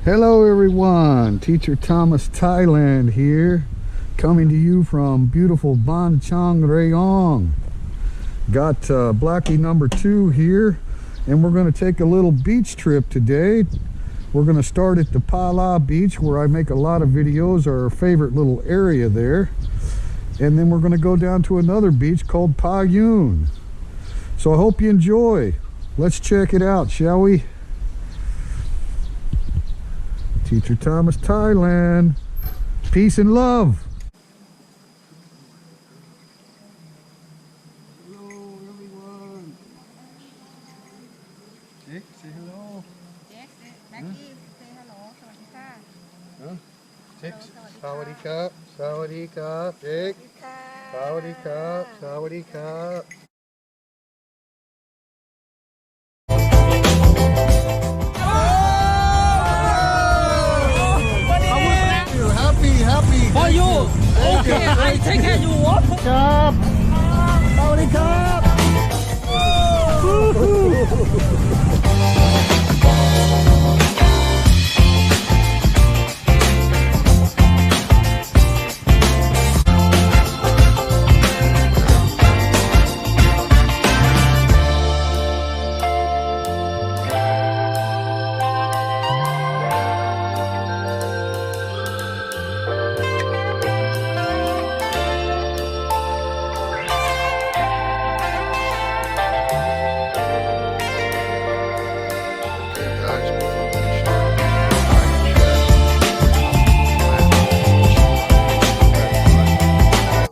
Hello everyone, Teacher Thomas Thailand here, coming to you from beautiful Ban Chang Rayong. Got Blackie number 2 here, and we're going to take a little beach trip today. We're going to start at the Phala Beach, where I make a lot of videos, our favorite little area there. And then we're going to go down to another beach called Pa Yun. So I hope you enjoy. Let's check it out, shall we? Teacher Thomas Thailand. Peace and love. Hello everyone. Jake, say hello. Jack, Blackie, say hello. สวัสดีค่ะ Huh? Jake, สวัสดี sawadee ค่ะ cup, sawadee cup, Jake, สวัสดีค่ะ sawadee cup, sawadee cup. Happy. For you. Okay, I take care you. Cup. Sawadee cup.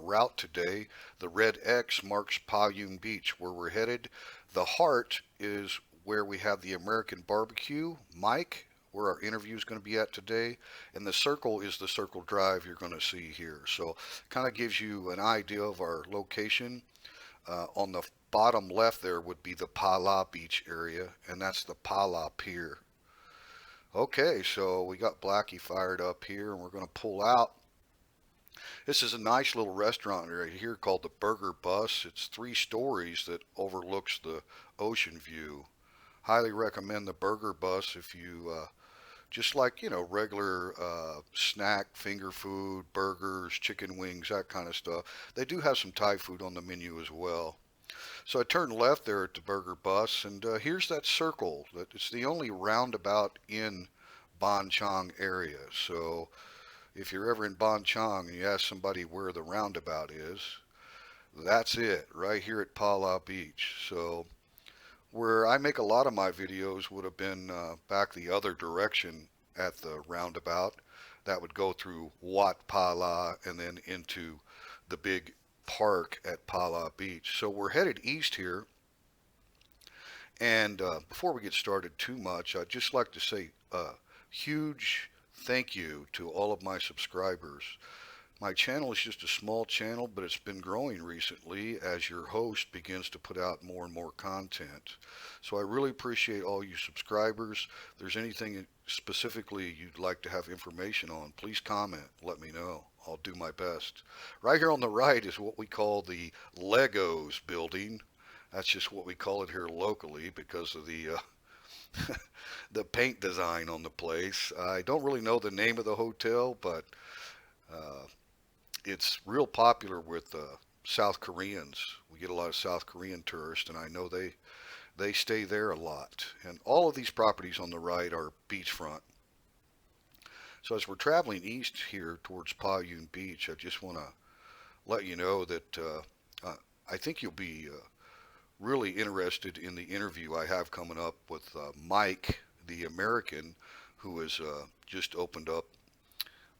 Route today. The red X marks Pa Yun Beach, where we're headed. The heart is where we have the American barbecue, Mike, where our interview is going to be at today, and the circle is the circle drive you're going to see here. So kind of gives you an idea of our location. On the bottom left there would be the Phala Beach area, and that's the Phala Pier. Okay, so we got Blackie fired up here, and we're going to pull out. This is a nice little restaurant right here called the Burger Bus. It's 3 stories that overlooks the ocean view. Highly recommend the Burger Bus if you just like, regular snack, finger food, burgers, chicken wings, that kind of stuff. They do have some Thai food on the menu as well. So I turned left there at the Burger Bus, and here's that circle. It's the only roundabout in Ban Chang area. So if you're ever in Ban Chang and you ask somebody where the roundabout is, that's it, right here at Phala Beach. So where I make a lot of my videos would have been back the other direction at the roundabout. That would go through Wat Phala and then into the big park at Phala Beach. So we're headed east here. And before we get started too much, I'd just like to say huge thank you to all of my subscribers. My channel is just a small channel, but it's been growing recently as your host begins to put out more and more content. So I really appreciate all you subscribers. If there's anything specifically you'd like to have information on, please comment, let me know. I'll do my best. Right here on the right is what we call the Legos building. That's just what we call it here locally because of the the paint design on the place. I don't really know the name of the hotel, but it's real popular with South Koreans. We get a lot of South Korean tourists, and I know they stay there a lot. And all of these properties on the right are beachfront. So as we're traveling east here towards Pa Yun Beach, I just want to let you know that I think you'll be really interested in the interview I have coming up with Mike, the American, who has just opened up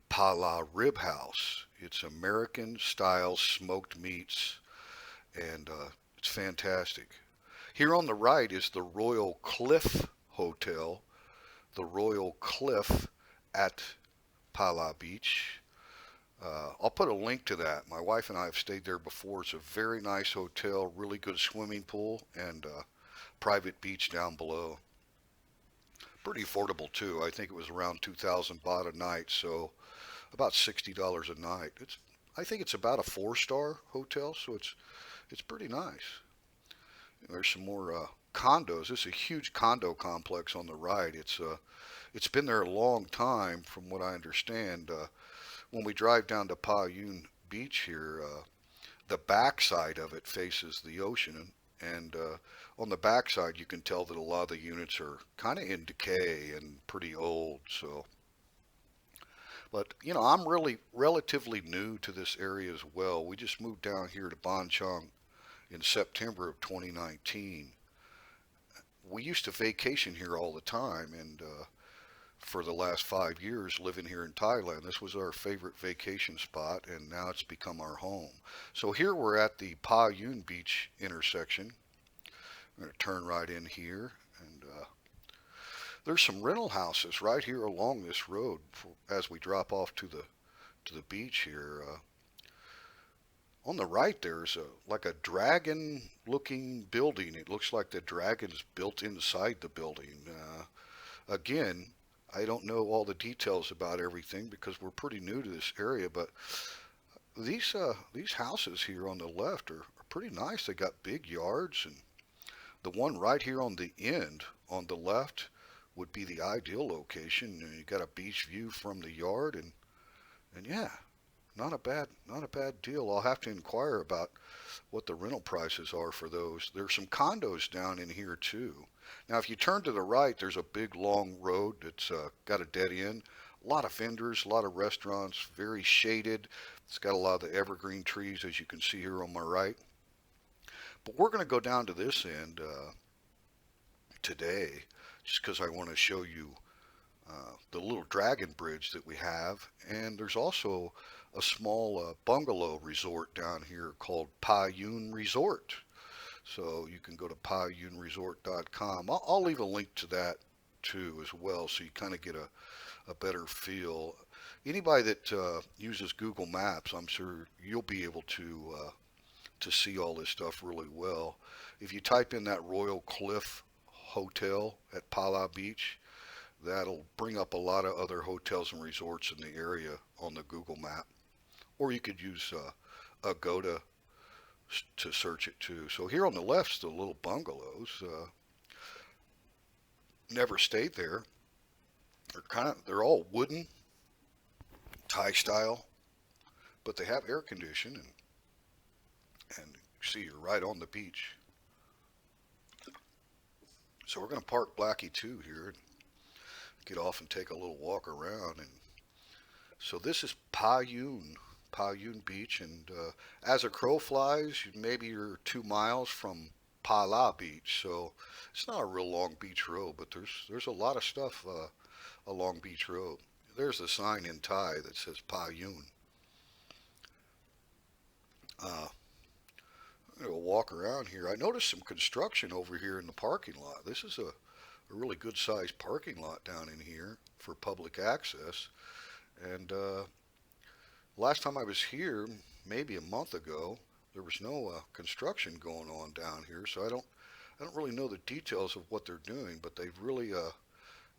Phala Rib House. It's American style smoked meats, and it's fantastic. Here on the right is the Royal Cliff Hotel, the Royal Cliff at Phala Beach. I'll put a link to that. My wife and I have stayed there before. It's a very nice hotel, really good swimming pool, and private beach down below. Pretty affordable too. I think it was around 2,000 baht a night, so about $60 a night. I think it's about a 4-star hotel, so it's pretty nice. There's some more condos. This is a huge condo complex on the right. It's been there a long time, from what I understand. When we drive down to Payun Beach here, the backside of it faces the ocean, and on the backside you can tell that a lot of the units are kind of in decay and pretty old. So, but I'm really relatively new to this area as well. We just moved down here to Bonchong in September of 2019. We used to vacation here all the time, and for the last 5 years living here in Thailand, this was our favorite vacation spot, and now it's become our home. So here we're at the Payun Beach intersection. I'm going to turn right in here, and there's some rental houses right here along this road as we drop off to the beach here. On the right there's like a dragon looking building. It looks like the dragon's built inside the building. Again, I don't know all the details about everything because we're pretty new to this area, but these houses here on the left are pretty nice. They got big yards, and the one right here on the end on the left would be the ideal location. You got a beach view from the yard, and yeah, not a bad deal. I'll have to inquire about what the rental prices are for those. There's some condos down in here too. Now, if you turn to the right, there's a big long road that's got a dead end. A lot of vendors, a lot of restaurants, very shaded. It's got a lot of the evergreen trees, as you can see here on my right. But we're going to go down to this end today, just because I want to show you the little dragon bridge that we have. And there's also a small bungalow resort down here called Payun Resort. So you can go to payunresort.com. I'll leave a link to that too as well, so you kind of get a better feel. Anybody that uses Google Maps, I'm sure you'll be able to see all this stuff really well. If you type in that Royal Cliff Hotel at Phala Beach, that'll bring up a lot of other hotels and resorts in the area on the Google map. Or you could use Agoda to search it too. So here on the left's the little bungalows. Never stayed there. They're all wooden, Thai style, but they have air conditioning, and you see you're right on the beach. So we're going to park Blackie 2 here and get off and take a little walk around. And so this is Payun Beach, and as a crow flies, maybe you're 2 miles from Phala Beach. So it's not a real long beach road, but there's a lot of stuff along Beach Road. There's a sign in Thai that says Payun. I'm going to walk around here. I noticed some construction over here in the parking lot. This is a really good sized parking lot down in here for public access. And last time I was here, maybe a month ago, there was no construction going on down here, so I don't really know the details of what they're doing, but they've really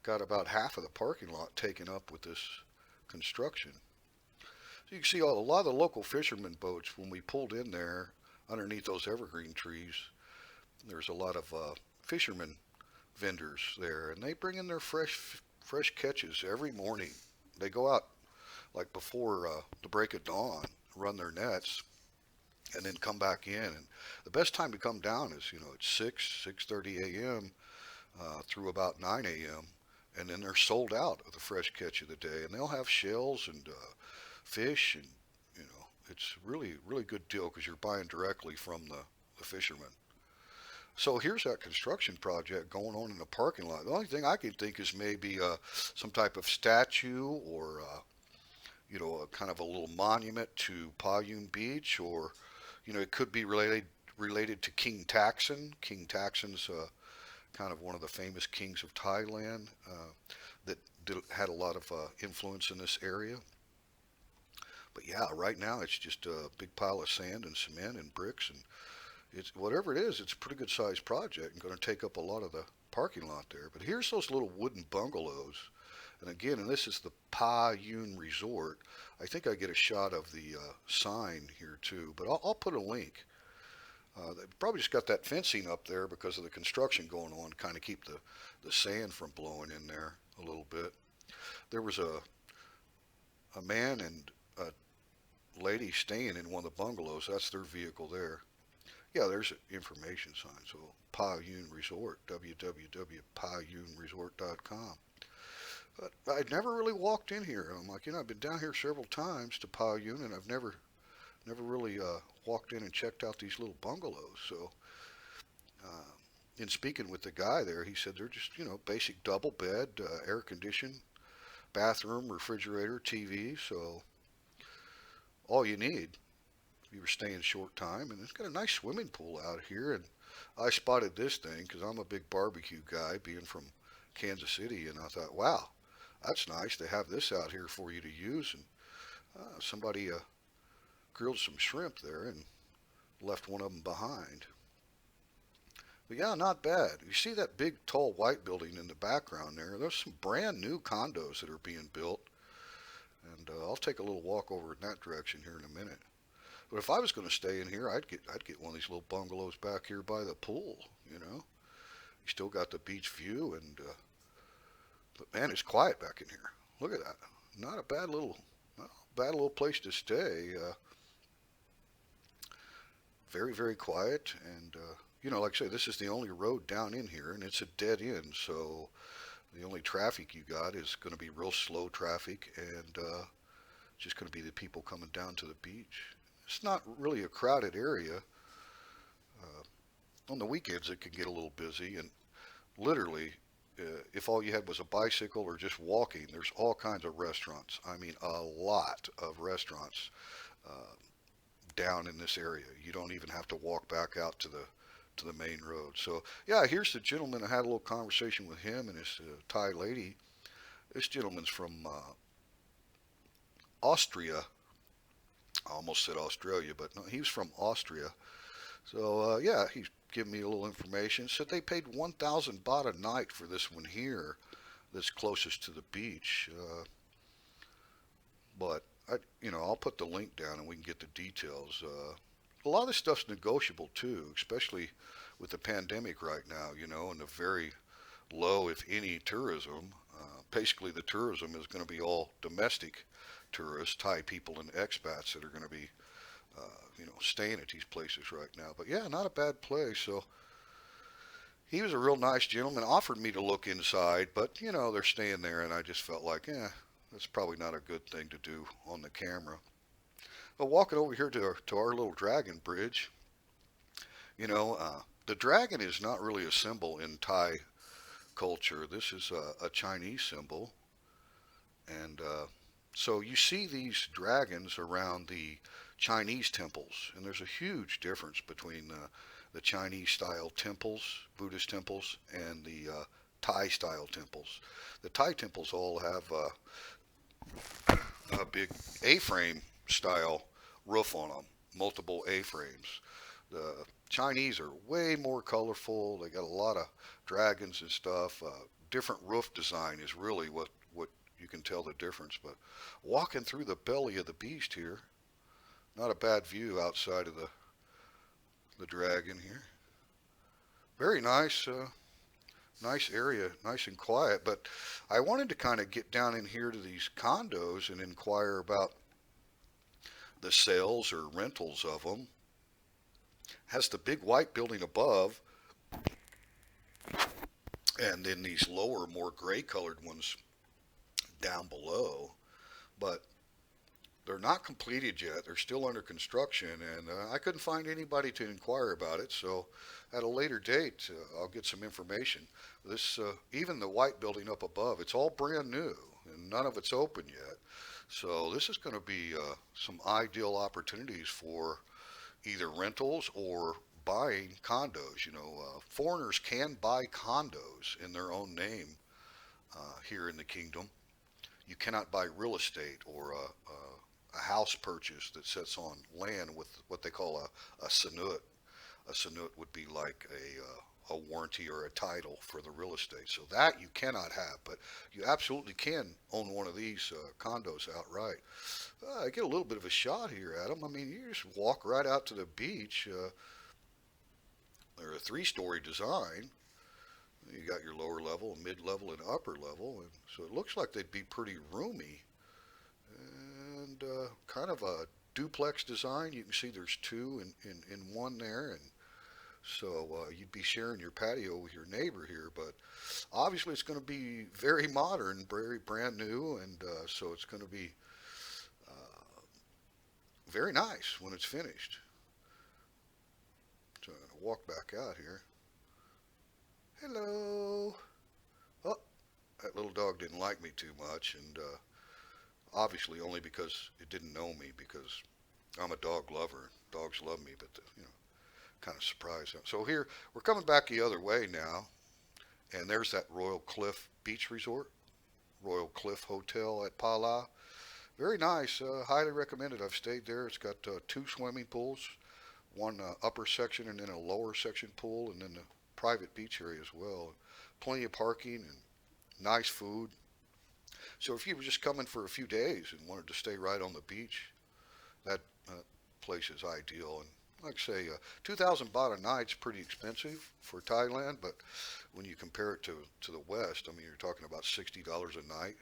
got about half of the parking lot taken up with this construction. So you can see a lot of the local fishermen boats. When we pulled in there underneath those evergreen trees, there's a lot of fishermen vendors there, and they bring in their fresh catches every morning. They go out like before the break of dawn, run their nets, and then come back in. And the best time to come down is, at 6:30 a.m. Through about 9 a.m. And then they're sold out of the fresh catch of the day. And they'll have shells and fish, and it's really good deal because you're buying directly from the fishermen. So here's that construction project going on in the parking lot. The only thing I can think is maybe some type of statue, or a kind of a little monument to Payun Beach, or it could be related to King Taksin. King Taksin's kind of one of the famous kings of Thailand that had a lot of influence in this area. But yeah, right now it's just a big pile of sand and cement and bricks, and it's whatever it is, it's a pretty good sized project and going to take up a lot of the parking lot there. But here's those little wooden bungalows. And again, and this is the Payun Resort. I think I get a shot of the sign here too, but I'll put a link They probably just got that fencing up there because of the construction going on, kind of keep the sand from blowing in there a little bit. There was a man and a lady staying in one of the bungalows. That's their vehicle there. Yeah, there's an information sign. So Payun Resort, www.payunresort.com. But I'd never really walked in here. I'm like, I've been down here several times to Payun, and I've never really walked in and checked out these little bungalows. So, in speaking with the guy there, he said they're just, basic double bed, air conditioned, bathroom, refrigerator, TV. So, all you need if you were staying short time. And it's got a nice swimming pool out here. And I spotted this thing because I'm a big barbecue guy, being from Kansas City. And I thought, wow, that's nice to have this out here for you to use. And somebody grilled some shrimp there and left one of them behind. But yeah, not bad. You see that big tall white building in the background there? There's some brand new condos that are being built. And I'll take a little walk over in that direction here in a minute. But if I was going to stay in here, I'd get one of these little bungalows back here by the pool. You still got the beach view, and but man, it's quiet back in here. Look at that. Not a bad little place to stay. Very, very quiet, and like I say, this is the only road down in here, and it's a dead end, so the only traffic you got is going to be real slow traffic, and just going to be the people coming down to the beach. It's not really a crowded area. On the weekends, it can get a little busy, and literally, if all you had was a bicycle or just walking, there's all kinds of restaurants. I mean, a lot of restaurants down in this area. You don't even have to walk back out to the main road. So yeah, here's the gentleman. I had a little conversation with him and his Thai lady. This gentleman's from Austria. I almost said Australia, but no, he was from Austria. So yeah, he's giving me a little information. Said they paid 1,000 baht a night for this one here, that's closest to the beach. But I'll put the link down and we can get the details. A lot of this stuff's negotiable too, especially with the pandemic right now, and the very low, if any, tourism. Basically, the tourism is going to be all domestic tourists, Thai people and expats that are going to be, staying at these places right now. But yeah, not a bad place. So he was a real nice gentleman. Offered me to look inside, but they're staying there, and I just felt like, that's probably not a good thing to do on the camera. But walking over here to our little dragon bridge, the dragon is not really a symbol in Thai culture. This is a Chinese symbol. And so you see these dragons around the Chinese temples, and there's a huge difference between the Chinese-style temples, Buddhist temples, and the Thai-style temples. The Thai temples all have a big A-frame style roof on them, multiple A-frames. The Chinese are way more colorful. They got a lot of dragons and stuff. Different roof design is really what you can tell the difference. But walking through the belly of the beast here, not a bad view outside of the dragon here. Very nice. Nice area, nice and quiet, but I wanted to kind of get down in here to these condos and inquire about the sales or rentals of them. Has the big white building above, and then these lower, more gray colored ones down below, but they're not completed yet. They're still under construction, and I couldn't find anybody to inquire about it, so at a later date, I'll get some information. This, even the white building up above, it's all brand new, and none of it's open yet. So this is going to be some ideal opportunities for either rentals or buying condos. Foreigners can buy condos in their own name here in the kingdom. You cannot buy real estate or a house purchase that sits on land with what they call a sanut. A sanut would be like a warranty or a title for the real estate. So that you cannot have, but you absolutely can own one of these condos outright. I get a little bit of a shot here at them. I mean, you just walk right out to the beach. They're a 3-story design. You got your lower level, mid-level, and upper level, and so it looks like they'd be pretty roomy. And kind of a duplex design. You can see there's 2 in one there, and so you'd be sharing your patio with your neighbor here. But obviously, it's going to be very modern, very brand new, and so it's going to be very nice when it's finished. So I'm going to walk back out here. Hello. Oh, that little dog didn't like me too much, and obviously only because it didn't know me, because I'm a dog lover. Dogs love me, but kind of surprised them. So here we're coming back the other way now, and there's that Royal Cliff Beach Resort, Royal Cliff Hotel at Phala. Very nice. Highly recommended. I've stayed there. It's got 2 swimming pools, one upper section and then a lower section pool, and then the private beach area as well. Plenty of parking and nice food. So if you were just coming for a few days and wanted to stay right on the beach, that place is ideal. And like I say, 2,000 baht a night's pretty expensive for Thailand, but when you compare it to the West, I mean, you're talking about $60 a night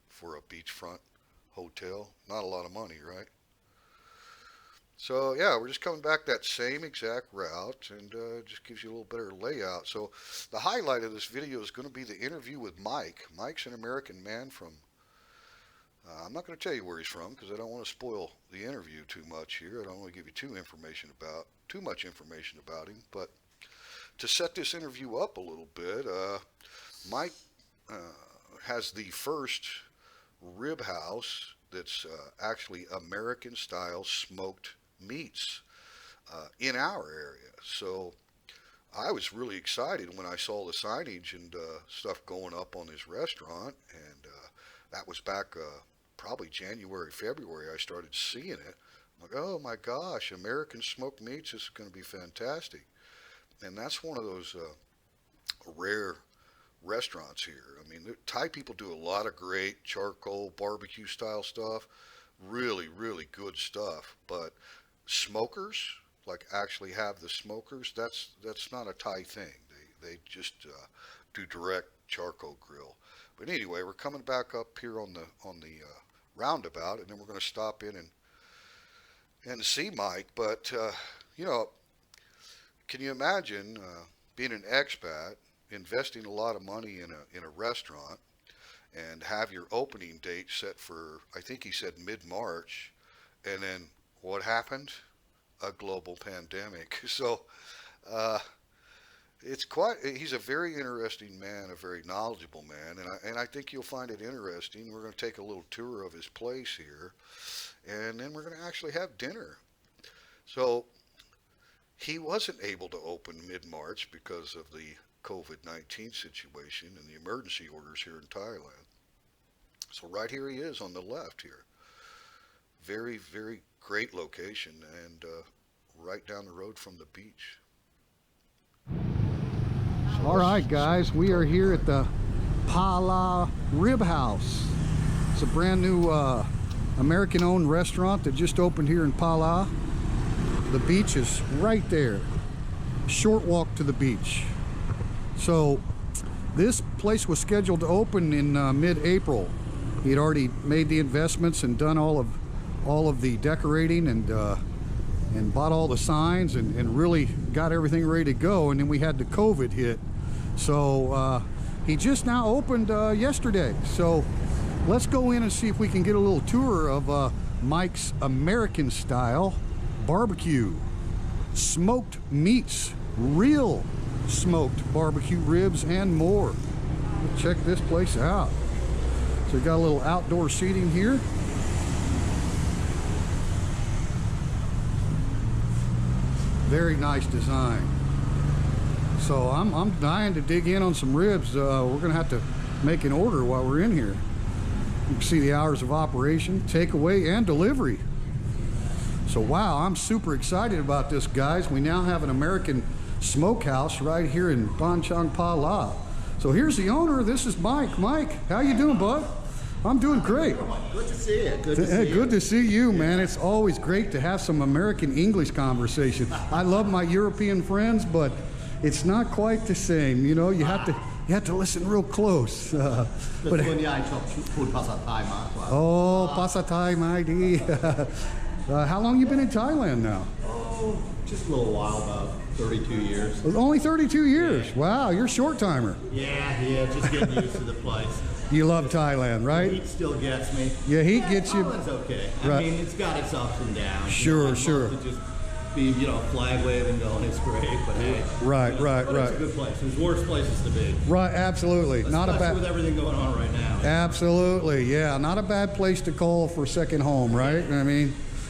for a beachfront hotel. Not a lot of money, right? So yeah, we're just coming back that same exact route, and just gives you a little better layout. So the highlight of this video is going to be the interview with Mike. Mike's an American man from, I'm not going to tell you where he's from because I don't want to spoil the interview too much here. I don't want to give you too much information about him. But to set this interview up a little bit, Mike has the first rib house that's actually American style smoked meats in our area. So I was really excited when I saw the signage and stuff going up on this restaurant, and that was back probably January, February. I started seeing it. I'm like, oh my gosh, American smoked meats, this is going to be fantastic. And that's one of those rare restaurants here. I mean, Thai people do a lot of great charcoal barbecue style stuff, really good stuff, but smokers, like actually have the smokers, that's not a Thai thing. They just do direct charcoal grill. But anyway, we're coming back up here on the roundabout, and then we're going to stop in and see Mike. But can you imagine being an expat, investing a lot of money in a restaurant, and have your opening date set for, I think he said mid-March, and then what happened? A global pandemic. So he's a very interesting man, a very knowledgeable man, and I think you'll find it interesting. We're going to take a little tour of his place here, and then we're going to actually have dinner. So he wasn't able to open mid-March because of the COVID-19 situation and the emergency orders here in Thailand. So right here he is on the left here. Very great location, and right down the road from the beach. So all right, guys, we are here at the Phala Rib House. It's a brand new American-owned restaurant that just opened here in Phala. The beach is right there. Short walk to the beach. So this place was scheduled to open in mid-April. He had already made the investments and done all of the decorating and bought all the signs and really got everything ready to go. And then we had the COVID hit. So he just now opened yesterday. So let's go in and see if we can get a little tour of Mike's American style barbecue. Smoked meats, real smoked barbecue ribs and more. Check this place out. So we got a little outdoor seating here. Very nice design. So I'm dying to dig in on some ribs. We're gonna have to make an order while we're in here. You can see the hours of operation, takeaway and delivery. So wow, I'm super excited about this, guys. We now have an American smokehouse right here in Banchang Phala. So here's the owner. This is Mike. Mike, how you doing, bud? I'm doing great. Good to see you. Good to see you, man. It's always great to have some American English conversation. I love my European friends, but It's not quite the same, you know. You have to listen real close. แต่ส่วนใหญ่ชอบพูดภาษาไทยมากกว่า Oh, Pasa Thai, my D. How long you been in Thailand now? Oh, just a little while, about 32 years. Only 32 years. Wow, you're a short timer. Yeah, just getting used to the place. You love Thailand, The right? heat still gets me. Yeah, heat gets you. Thailand's okay. Right. I mean, it's got its ups and downs. Sure, I'd love sure. to just be, flag waving going, it's great, but hey. Right, right, but right. It's a good place. There's worse places to be. Right, absolutely. Not a Especially bad. with everything going on right now. Absolutely, yeah. Not a bad place to call for second home, right? I mean,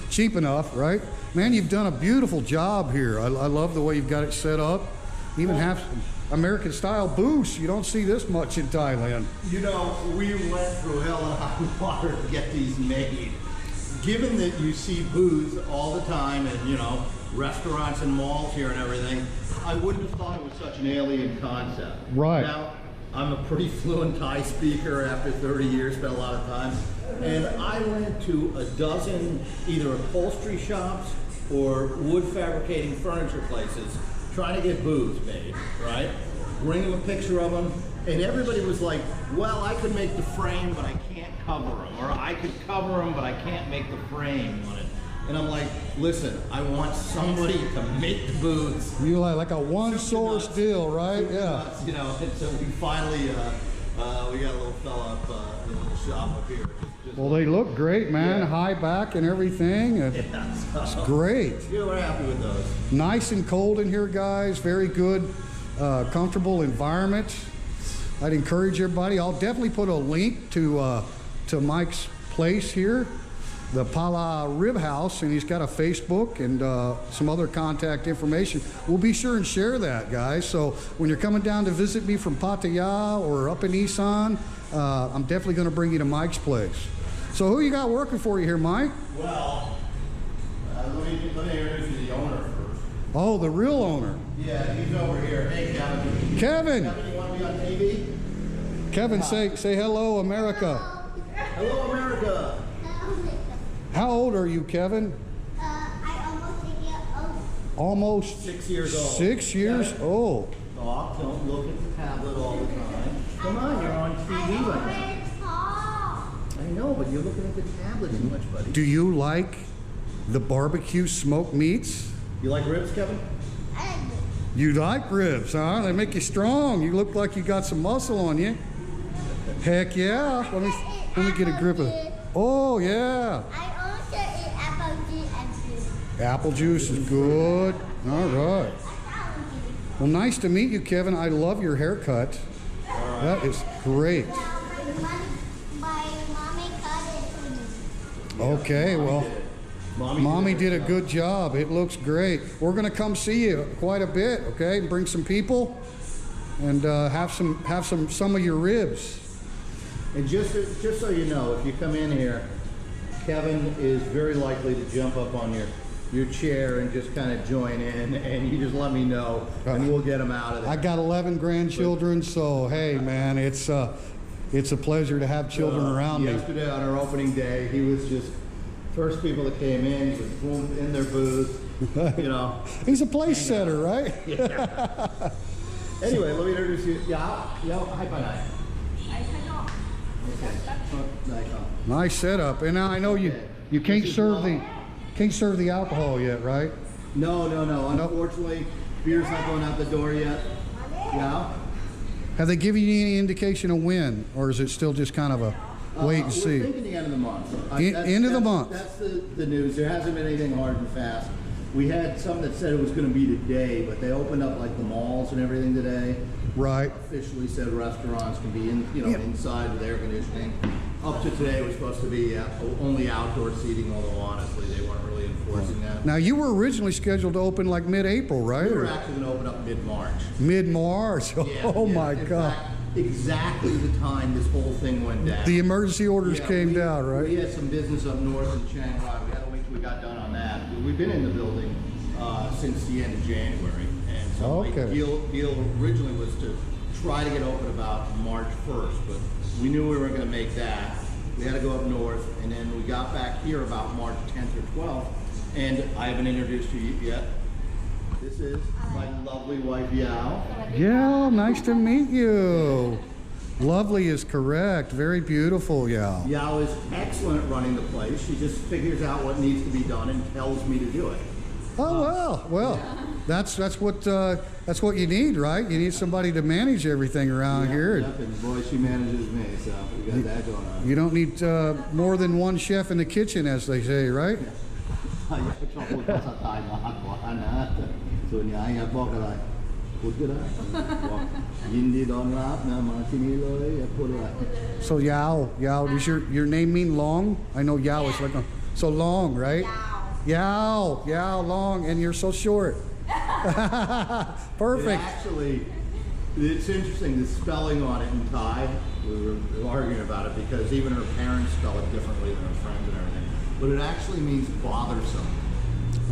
cheap enough, right? Man, you've done a beautiful job here. I love the way you've got it set up. Even have American style booths. You don't see this much in Thailand. We went through hell and high water to get these made. Given that you see booths all the time and, restaurants and malls here and everything, I wouldn't have thought it was such an alien concept. Right. Now, I'm a pretty fluent Thai speaker after 30 years, spent a lot of time. And I went to a dozen either upholstery shops or wood fabricating furniture places trying to get booths made, right? Bring them a picture of them, and everybody was like, well, I could make the frame, but I can't cover them. Or I could cover them, but I can't make the frame on it. And I'm like, listen, I want somebody to make the booths. You like a one-source deal, right? Yeah. And so we finally, we got a little fella up in a little shop up here. Well, they look great, man. Yeah. High back and everything. It's great. Yeah, we're happy with those. Nice and cold in here, guys. Very good, comfortable environment. I'd encourage everybody. I'll definitely put a link to Mike's place here, the Phala Rib House, and he's got a Facebook and some other contact information. We'll be sure and share that, guys. So when you're coming down to visit me from Pattaya or up in Isan, I'm definitely going to bring you to Mike's place. So who you got working for you here, Mike? Well, let me introduce you to the owner first. Oh, the real owner. Yeah, he's over here. Hey, Kevin. Kevin. Kevin, you want to be on TV? Kevin, say hello, America. Hello, America. How old are you, Kevin? I almost 6 years old. Almost 6 years old. 6 years Kevin, old. Talk, don't look at the tablet all the time. Come on, you're on TV right now. I know, but you're looking at the tablet too much, buddy. Do you like the barbecue smoked meats? You like ribs, Kevin? You like ribs, huh? They make you strong. You look like you got some muscle on you. Heck yeah. Let me get a grip of it. Oh, yeah. I also eat apple juice and juice. Apple juice is good. All right. Well, nice to meet you, Kevin. I love your haircut. That is great. My mommy cut it for me. Okay, well, Mommy did a good job. It looks great. We're going to come see you quite a bit, okay? And bring some people and have some of your ribs. And just so you know, if you come in here, Kevin is very likely to jump up on your chair and just kind of join in, and you just let me know, and we'll get him out of there. I got 11 grandchildren, so hey, man, it's a pleasure to have children around me. Yesterday on our opening day, he was just first people that came in. He was boom in their booth, He's a place setter, right? Yeah. Anyway, let me introduce you. Hi, bye. Nice setup. And now I know you can't serve the alcohol yet, right? No. Unfortunately, beer's not going out the door yet. Yeah. Have they given you any indication of when, or is it still just kind of a wait and see? We're thinking the end of the month. End of the month. That's the news. There hasn't been anything hard and fast. We had some that said it was going to be today, but they opened up like the malls and everything today. Right. Officially said restaurants can be inside with air conditioning. Up to today was supposed to be only outdoor seating, although honestly they weren't really enforcing that. Now you were originally scheduled to open like mid-April, right? We were actually going to open up mid-March. Mid-March. Oh my In God. fact, exactly the time this whole thing went down. The emergency orders came down, right? We had some business up north in Shanghai. We had to wait till we got done on that. We've been in the building since the end of January. And so my deal originally was to try to get open about March 1st, but we knew we weren't going to make that. We had to go up north, and then we got back here about March 10th or 12th, and I haven't introduced you yet. This is my lovely wife, Yao. Yeah, nice to meet you. Lovely is correct. Very beautiful, Yao. Yao is excellent at running the place. She just figures out what needs to be done and tells me to do it. Oh well, that's what you need, right? You need somebody to manage everything around here. Yep, and boy, she manages me, so we got that going on. You don't need more than one chef in the kitchen, as they say, right? ชอบพูดภาษาไทยมากกว่านะส่วนใหญ่อยากบอกอะไรพูดก็ได้บอกยินดีต้อนรับนะมาที่นี่เลยอยากพูดอะไร So Yao, does your name mean long? I know Yao is like so long, right? Yao, long, and you're so short. Perfect. It's interesting, the spelling on it in Thai. We were arguing about it because even her parents spell it differently than her friends and everything. But it actually means bothersome.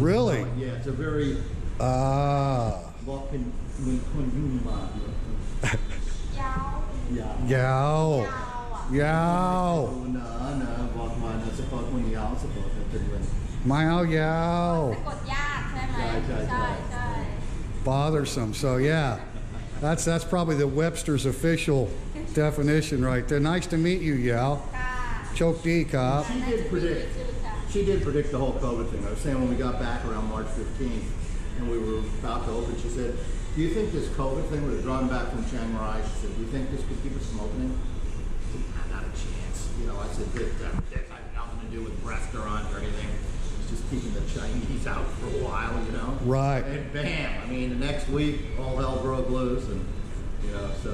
Really? So, yeah, it's a very Yao. Mao Yao. สะกดยากใช่ไหม ใช่ Bothersome. So yeah, that's probably the Webster's official definition right there. Nice to meet you, Yao. Chok di kap. She did predict the whole COVID thing. I was saying when we got back around March 15th and we were about to open, she said, do you think this COVID thing, we were driving back from Chiang Rai, she said, do you think this could keep us from opening? I said, not a chance. You know, I said, this had nothing to do with restaurant or anything. It's just keeping the Chinese out for a while, you know? Right. And bam, I mean, the next week, all hell broke loose and, you know, so.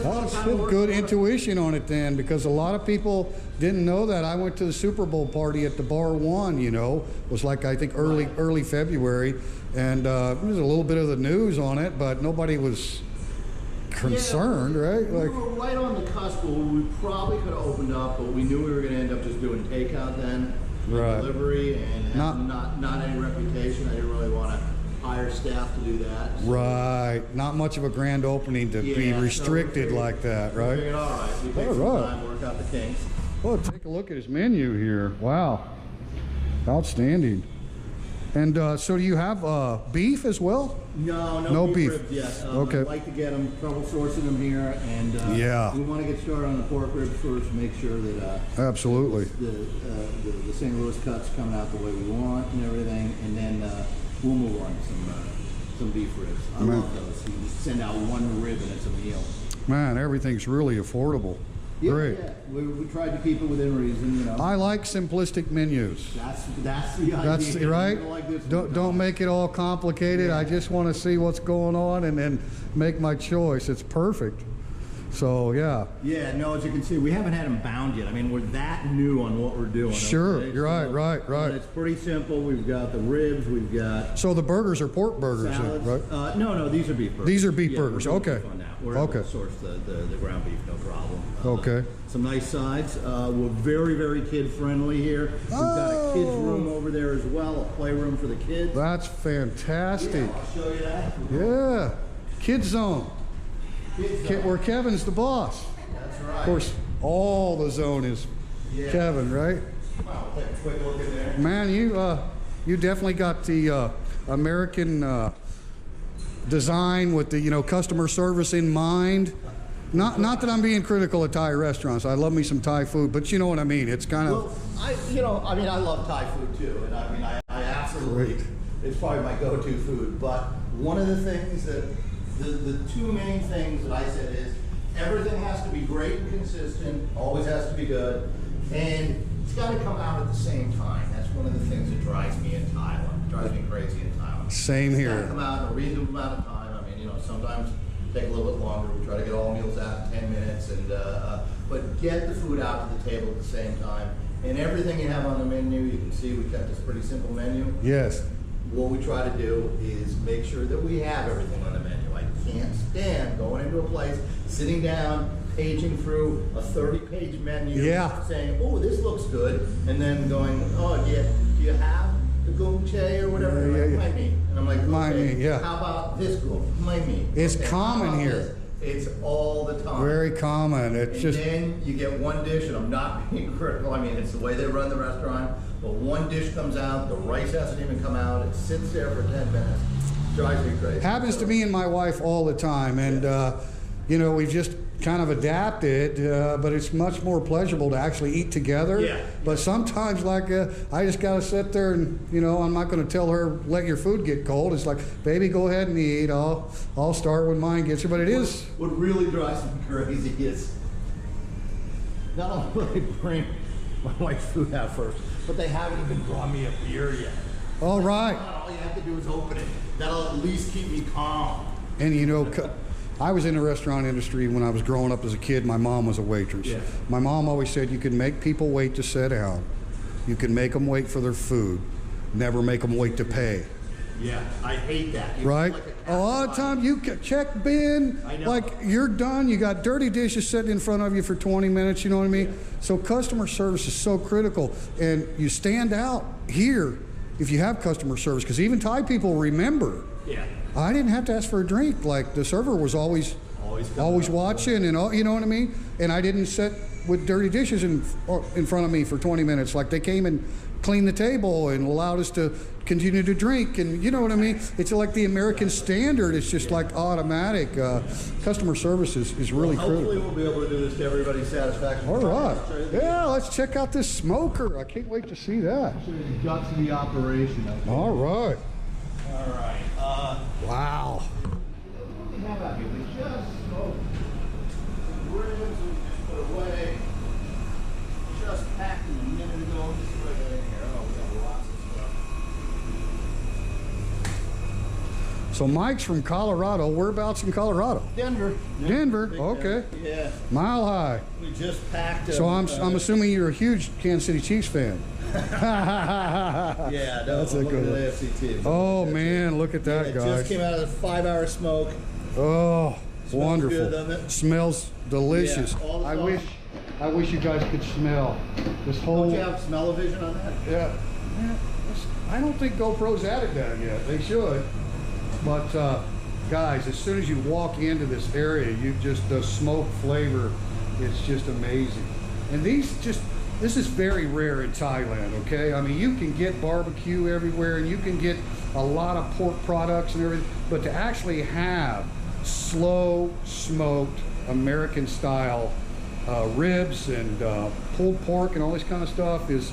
Well, it's been good intuition on it then, because a lot of people didn't know that. I went to the Super Bowl party at the Bar One, you know, it was like I think early February, and there was a little bit of the news on it, but nobody was concerned, right? We were right on the cusp where we probably could have opened up, but we knew we were going to end up just doing takeout then, right. Delivery, and not any reputation. I didn't really want to hire staff to do that. So. Right. Not much of a grand opening to be restricted like that, right? We figured, all right, we take some time, work out the kinks. Oh, take a look at his menu here. Wow. Outstanding. And so do you have beef as well? No beef ribs yet. Okay. I'd like to get them, trouble sourcing them here, and we want to get started on the pork ribs first, make sure that absolutely the St. Louis cuts coming out the way we want and everything, and then we'll move on to some beef ribs. I love those. You just send out one rib and it's a meal. Man, everything's really affordable. Great. Yeah. We tried to keep it within reason, you know. I like simplistic menus. That's the idea. That's right. Don't make it all complicated. I just want to see what's going on and then make my choice. It's perfect. So yeah. Yeah, no, as you can see, we haven't had them bound yet. I mean, we're that new on what we're doing. Sure, okay? you're right. It's pretty simple. We've got the ribs, we've got So the burgers are pork burgers, salads. right? No, these are beef burgers. These are beef burgers. We're Okay. on that. We're able to source the ground beef, no problem. Okay. Some nice sides. We're very, very kid friendly here. We've got a kids room over there as well, a playroom for the kids. That's fantastic. Yeah, I'll show you that. Yeah. Kids zone. Where Kevin's the boss. That's right. Of course, all the zone is Kevin, right? Wow, we'll take a quick look in there. Man, you definitely got the American design with the customer service in mind. Not that I'm being critical of Thai restaurants. I love me some Thai food, but you know what I mean. It's kind of. Well, I love Thai food too, and I mean, I absolutely. It's probably my go-to food. But one of the things that the two main things that I said is everything has to be great and consistent, always has to be good, and it's got to come out at the same time. That's one of the things that drives me in Thailand. Drives me crazy in Thailand. Same It's here. got to come out in a reasonable amount of time. I mean, sometimes take a little bit longer. We try to get all meals out in 10 minutes, and but get the food out to the table at the same time. And everything you have on the menu, you can see we kept this pretty simple menu. Yes. What we try to do is make sure that we have everything on the menu. I can't stand going into a place, sitting down, paging through a 30-page menu, saying, "Oh, this looks good," and then going, "Oh, do you have the gung che or whatever?" My meat. And I'm like, okay, how about this gung? My meat. It's common here. It's all the time. Very common. It's just. Then you get one dish, and I'm not being critical. I mean, it's the way they run the restaurant. But one dish comes out, the rice hasn't even come out. It sits there for 10 minutes. Drives me crazy. Happens to me and my wife all the time, and you know, we've just kind of adapted, but it's much more pleasurable to actually eat together. Yeah. But sometimes, like, I just gotta sit there and, you know, I'm not gonna tell her let your food get cold. It's like, baby, go ahead and eat. I'll start when mine gets here. But it is. What really drives me crazy is not only will they bring my wife's food out first, but they haven't even brought me a beer yet. All right. All you have to do is open it. That'll at least keep me calm. And you know, I was in the restaurant industry when I was growing up as a kid. My mom was a waitress. Yeah. My mom always said you can make people wait to sit down. You can make them wait for their food. Never make them wait to pay. Yeah, I hate that. You Right? feel like A lot of times you can check bin, I know. like you're done, you got dirty dishes sitting in front of you for 20 minutes, you know what I mean? So customer service is so critical, and you stand out here if you have customer service, because even Thai people remember. Yeah. I didn't have to ask for a drink. Like, the server was always watching, and all, you know what I mean? And I didn't sit with dirty dishes in front of me for 20 minutes. Like, they came and cleaned the table and allowed us to continue to drink, and you know what I mean? It's like the American standard. It's just like automatic. Customer service is really Hopefully critical. we'll be able to do this to everybody's satisfaction. All right. Yeah, let's check out this smoker. I can't wait to see that. Show you the guts of the operation. Okay. All right. All right. Wow. What do we have out here? We just smoked ribs we just put away. Just packed them a minute ago. Just put it in here. Oh, we got lots of stuff. So Mike's from Colorado. Whereabouts in Colorado? Denver. Denver. Big Okay. Denver. Yeah. Mile High. We just packed. So I'm assuming you're a huge Kansas City Chiefs fan. Yeah, no, That's a look good at one. the AFC team. Oh man, look at that, It guys. just came out of the 5-hour smoke. Oh, Smells wonderful. good, doesn't it? Smells delicious. Yeah, all the I wish you guys could smell this whole. Don't you have smell-o-vision on that? Yeah. I don't think GoPro's added that yet. They should. But guys, as soon as you walk into this area, you just, the smoke flavor, it's just amazing. And this is very rare in Thailand, okay? I mean, you can get barbecue everywhere, and you can get a lot of pork products and everything, but to actually have slow smoked American style ribs and pulled pork and all this kind of stuff is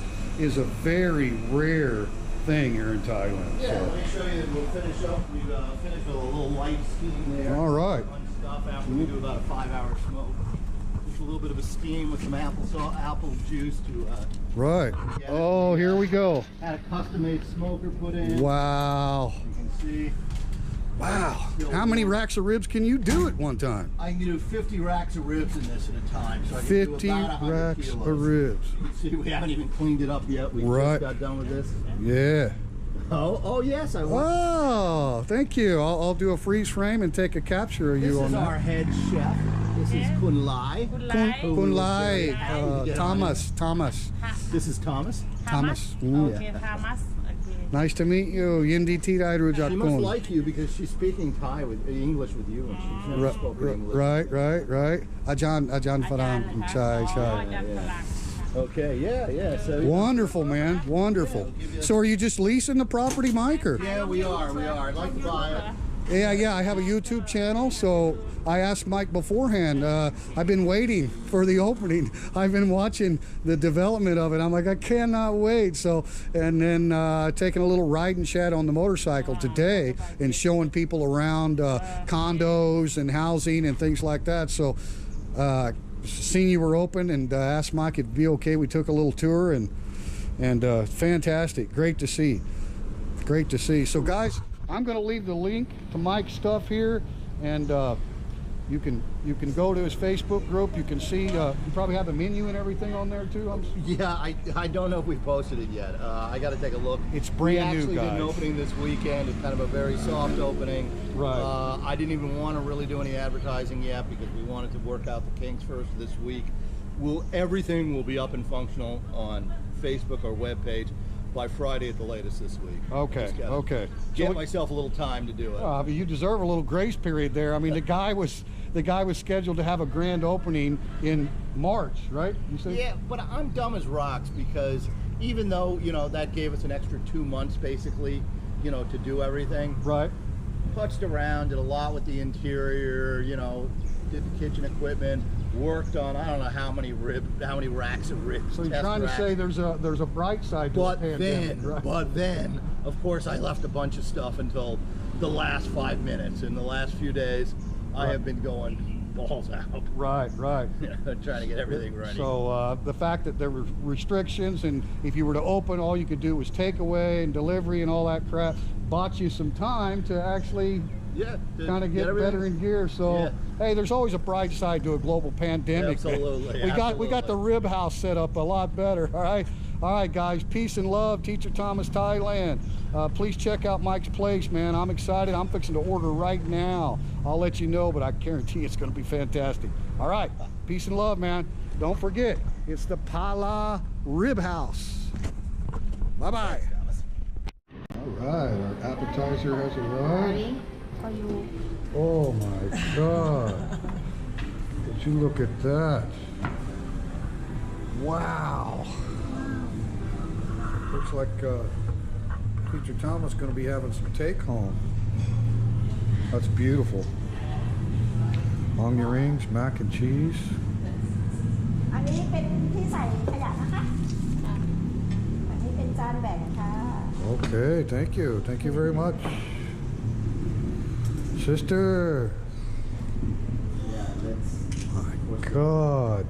a very rare thing here in Thailand. Yeah, So. let me show you. We'll finish up. We finish with a little light steam there. All right. Fun stuff after we do about a 5-hour smoke. Just a little bit of a steam with some apple juice to. Right. Oh, here we go. Had a custom-made smoker put in. Wow. You can see. Wow. How many racks of ribs can you do at one time? I can do 50 racks of ribs in this at a time. So I can 50 do about 100 racks kilos. of ribs. You can see we haven't even cleaned it up yet. We Right. just got done with this. Yeah. Oh yes, I will. Oh, thank you. I'll do a freeze frame and take a capture of This you is on our that. head chef. This is Kun Lai. Good life. Kun Lai, Kun. Thomas. This is Thomas. Thomas. Okay, Thomas. Okay. Nice to meet you. Yindi Tidai Rujak She must Kun. like you because she's speaking Thai with English with you, and she's never spoken English. Right. Ajan Farhan. Chai. Okay, yeah. So Wonderful, man. Wonderful. So are you just leasing the property, Mike, or? yeah, we are. I'd like to buy it. Yeah, I have a YouTube channel, so I asked Mike beforehand. I've been waiting for the opening. I've been watching the development of it. I'm like, I cannot wait. So, and then taking a little ride and chat on the motorcycle today and showing people around condos and housing and things like that. So, seeing you were open and asked Mike if it'd be okay. We took a little tour and fantastic. Great to see. So, guys, I'm going to leave the link to Mike's stuff here, and you can go to his Facebook group. You can see you probably have a menu and everything on there too. Yeah, I don't know if we posted it yet. I got to take a look. It's brand new, We actually did guys. an opening this weekend. It's kind of a very soft opening. Right. I didn't even want to really do any advertising yet because we wanted to work out the kinks first this week. Everything will be up and functional on Facebook or webpage by Friday at the latest this week. Okay, Just gotta okay. Get So- myself a little time to do it. But you deserve a little grace period there. I mean, the guy was scheduled to have a grand opening in March, right? You said? Yeah, but I'm dumb as rocks because even though, that gave us an extra 2 months basically, to do everything, Right. putzed around, did a lot with the interior, you know, did the kitchen equipment, worked on I don't know how many racks of ribs. So you're trying to say there's a bright side to but this pandemic, then, right? but then, of course, I left a bunch of stuff until the last 5 minutes. In the last few days, I have been going balls out. Right. Trying to get everything ready. So the fact that there were restrictions, and if you were to open, all you could do was takeaway and delivery and all that crap, bought you some time to actually kind of get better in gear. So hey, there's always a bright side to a global pandemic. Absolutely. We got the Rib House set up a lot better. All right, guys. Peace and love, Teacher Thomas, Thailand. Please check out Mike's place, man. I'm excited. I'm fixing to order right now. I'll let you know, but I guarantee it's going to be fantastic. All right. Peace and love, man. Don't forget, it's the Phala Rib House. Bye-bye. All right, our appetizer has arrived. Oh my God. Would you look at that? Wow. Looks like Teacher Thomas is going to be having some take home. That's beautiful. Onion rings, mac and cheese. อันนี้เป็นที่ใส่ขยะนะคะ อันนี้เป็นจานแบ่งค่ะ Okay, thank you. Thank you very much. Sister. My God.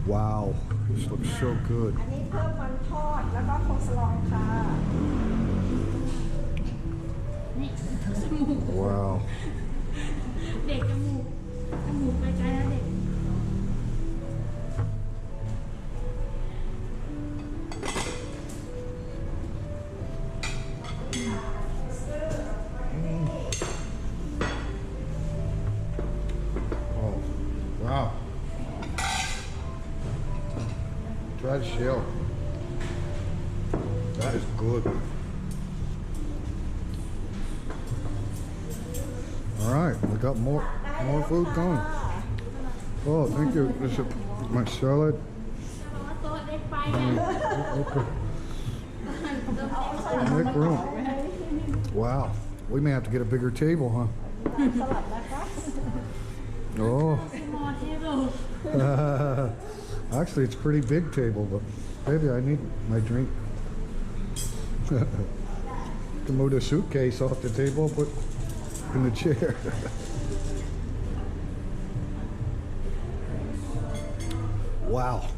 Wow, this looks so good. อันนี้เพิ่มมันทอดแล้วก็โคสลองค่ะ Wow. เด็กจมูกไปไกลแล้วเด็ก Oh, wow. Dried shell. That is good. All right, we got more food coming. Oh, thank you. This is my salad. Okay. Make room. Wow, we may have to get a bigger table, huh? Oh. Actually, it's a pretty big table, but maybe I need my drink. Can move the suitcase off the table, put in the chair. Wow.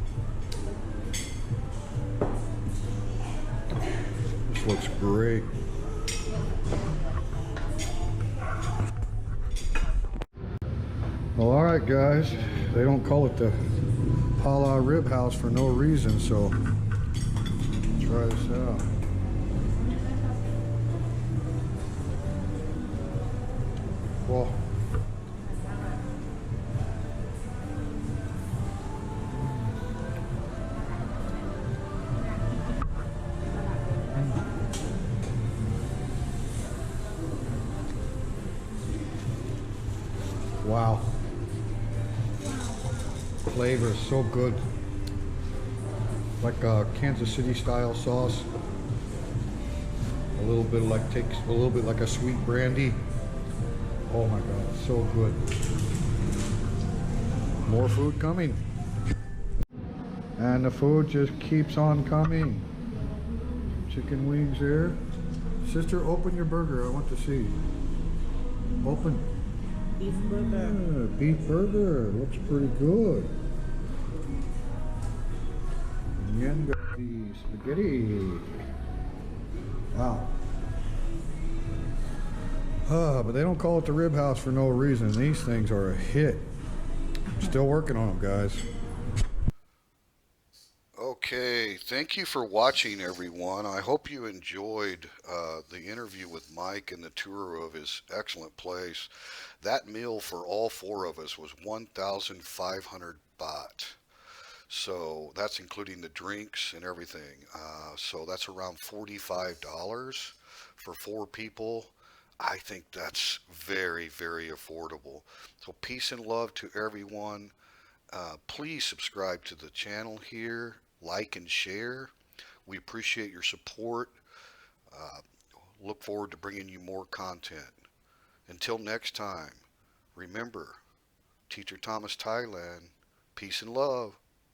This looks great. Well, all right, guys. They don't call it the Phala Rib House for no reason, so try this out. Well, wow. Flavor is so good. Like a Kansas City style sauce. A little bit like takes a little bit like a sweet brandy. Oh my God, it's so good. More food coming. And the food just keeps on coming. Chicken wings there. Sister, open your burger. I want to see. Open. beef burger Yeah, beef burger. Looks pretty good. And then got the spaghetti. Wow. But they don't call it the Rib House for no reason. These things are a hit. Still working on them, guys. Okay, thank you for watching, everyone. I hope you enjoyed the interview with Mike and the tour of his excellent place. That meal for all four of us was 1,500 baht. So that's including the drinks and everything. So that's around $45 for four people. I think that's very, very affordable. So peace and love to everyone. Please subscribe to the channel here, like and share. We appreciate your support. Look forward to bringing you more content. Until next time, remember, Teacher Thomas Thailand, peace and love.